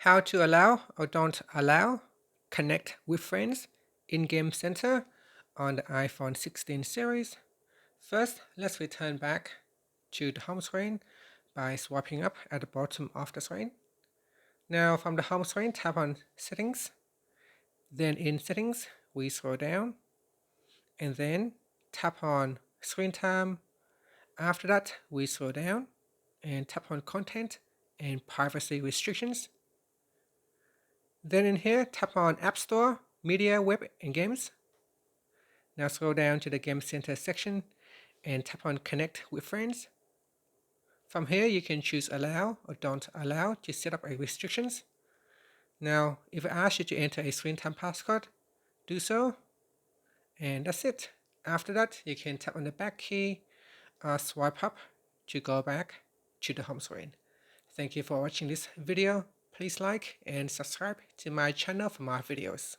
How to allow or don't allow connect with friends in Game Center on the iPhone 16 series. First, let's return back to the home screen by swiping up at the bottom of the screen. Now from the home screen, tap on Settings. Then in Settings, we scroll down and then tap on Screen Time. After that, we scroll down and tap on Content and Privacy Restrictions. Then in here, tap on App Store, Media, Web, and Games. Now scroll down to the Game Center section and tap on Connect with Friends. From here, you can choose Allow or Don't Allow to set up restrictions. Now, if it asks you to enter a screen time passcode, do so. And that's it. After that, you can tap on the back key or swipe up to go back to the home screen. Thank you for watching this video. Please like and subscribe to my channel for more videos.